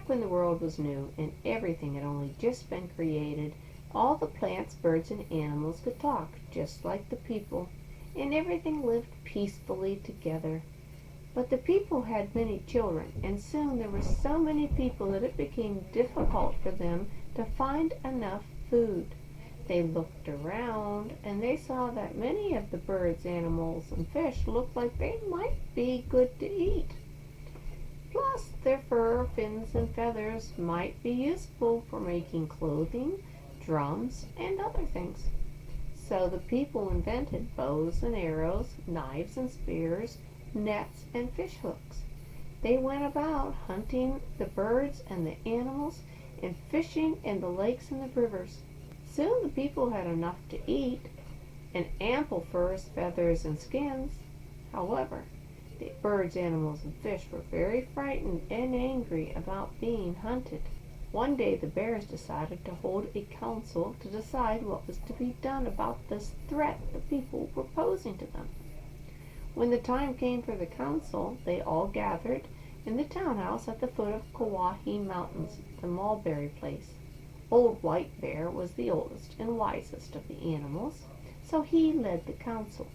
Back when the world was new and everything had only just been created, all the plants, birds, and animals could talk, just like the people, and everything lived peacefully together. But the people had many children, and soon there were so many people that it became difficult for them to find enough food. They looked around, and they saw that many of the birds, animals, and fish looked like they might be good to eat. Plus, their fur, fins, and feathers might be useful for making clothing, drums, and other things. So the people invented bows and arrows, knives and spears, nets and fish hooks. They went about hunting the birds and the animals and fishing in the lakes and the rivers. Soon the people had enough to eat and ample furs, feathers, and skins. However, the birds, animals, and fish were very frightened and angry about being hunted. One day the bears decided to hold a council to decide what was to be done about this threat the people were posing to them. When the time came for the council, they all gathered in the townhouse at the foot of Kauai Mountains, the mulberry place. Old White Bear was the oldest and wisest of the animals, so he led the council.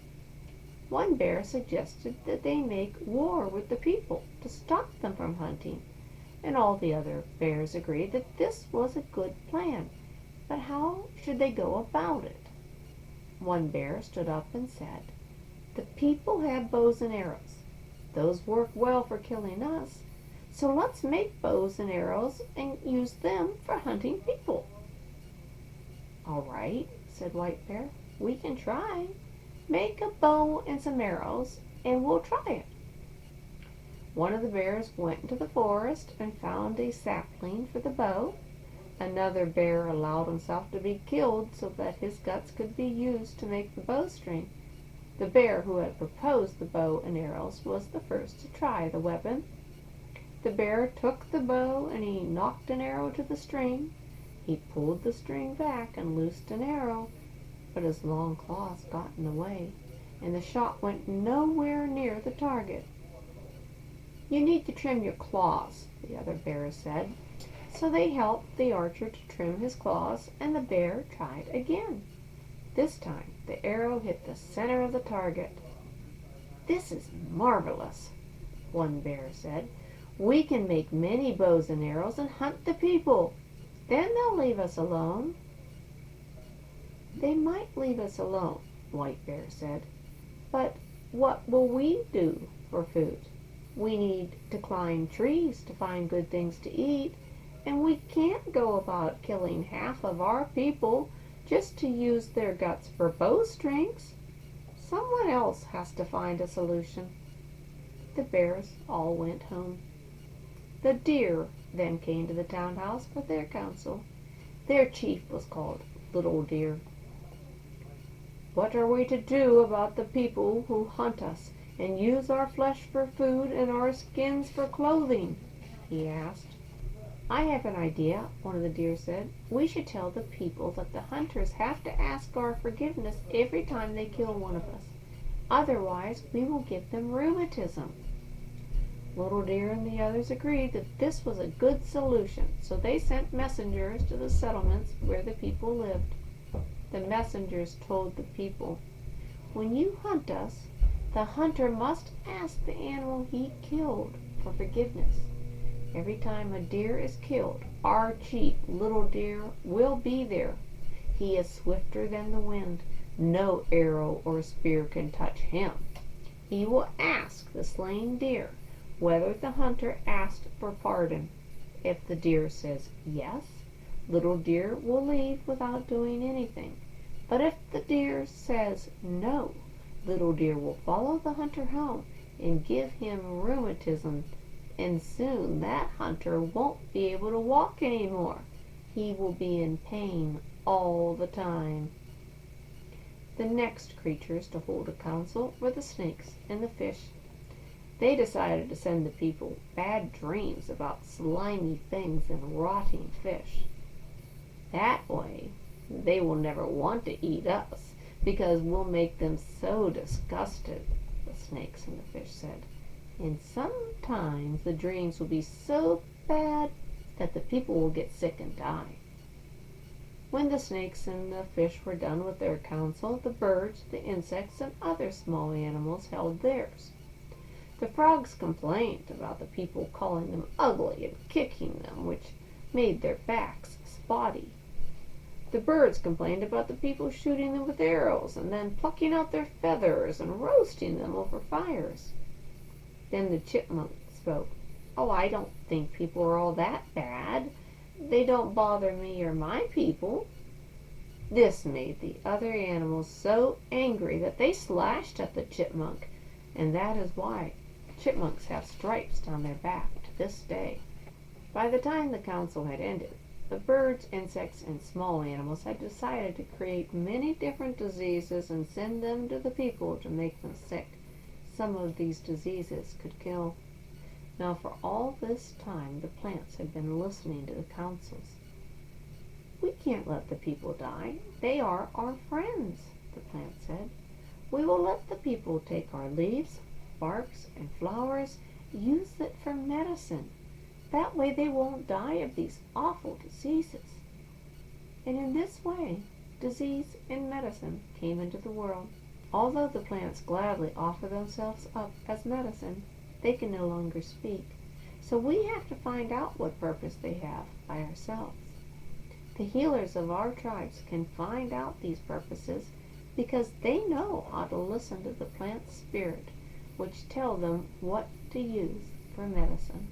One bear suggested that they make war with the people to stop them from hunting, and all the other bears agreed that this was a good plan. But how should they go about it? One bear stood up and said, "The people have bows and arrows. Those work well for killing us, so let's make bows and arrows and use them for hunting people." "All right," said White Bear, "we can try. Make a bow and some arrows, and we'll try it." One of the bears went into the forest and found a sapling for the bow. Another bear allowed himself to be killed so that his guts could be used to make the bowstring. The bear who had proposed the bow and arrows was the first to try the weapon. The bear took the bow and he knocked an arrow to the string. He pulled the string back and loosed an arrow, but his long claws got in the way, and the shot went nowhere near the target. "You need to trim your claws," the other bears said. So they helped the archer to trim his claws, and the bear tried again. This time the arrow hit the center of the target. "This is marvelous," one bear said. "We can make many bows and arrows and hunt the people. Then they'll leave us alone." "They might leave us alone," White Bear said. "But what will we do for food? We need to climb trees to find good things to eat, and we can't go about killing half of our people just to use their guts for bowstrings. Someone else has to find a solution." The bears all went home. The deer then came to the townhouse for their council. Their chief was called Little Deer. "What are we to do about the people who hunt us and use our flesh for food and our skins for clothing?" he asked. "I have an idea," one of the deer said. "We should tell the people that the hunters have to ask our forgiveness every time they kill one of us. Otherwise, we will give them rheumatism." Little Deer and the others agreed that this was a good solution, so they sent messengers to the settlements where the people lived. The messengers told the people, "When you hunt us, the hunter must ask the animal he killed for forgiveness. Every time a deer is killed, our chief, Little Deer, will be there. He is swifter than the wind. No arrow or spear can touch him. He will ask the slain deer whether the hunter asked for pardon. If the deer says yes, Little Deer will leave without doing anything. But if the deer says no, Little Deer will follow the hunter home and give him rheumatism, and soon that hunter won't be able to walk anymore. He will be in pain all the time." The next creatures to hold a council were the snakes and the fish. They decided to send the people bad dreams about slimy things and rotting fish. That way, they will never want to eat us because we'll make them so disgusted, the snakes and the fish said. And sometimes the dreams will be so bad that the people will get sick and die. When the snakes and the fish were done with their counsel, the birds, the insects, and other small animals held theirs. The frogs complained about the people calling them ugly and kicking them, which made their backs spotty. The birds complained about the people shooting them with arrows and then plucking out their feathers and roasting them over fires. Then the chipmunk spoke. "Oh, I don't think people are all that bad. They don't bother me or my people." This made the other animals so angry that they slashed at the chipmunk, and that is why chipmunks have stripes down their back to this day. By the time the council had ended, the birds, insects, and small animals had decided to create many different diseases and send them to the people to make them sick. Some of these diseases could kill. Now for all this time the plants had been listening to the councils. "We can't let the people die. They are our friends," the plant said. "We will let the people take our leaves, barks, and flowers, use it for medicine. That way they won't die of these awful diseases." And in this way, disease and medicine came into the world. Although the plants gladly offer themselves up as medicine, they can no longer speak. So we have to find out what purpose they have by ourselves. The healers of our tribes can find out these purposes because they know how to listen to the plant spirit, which tell them what to use for medicine.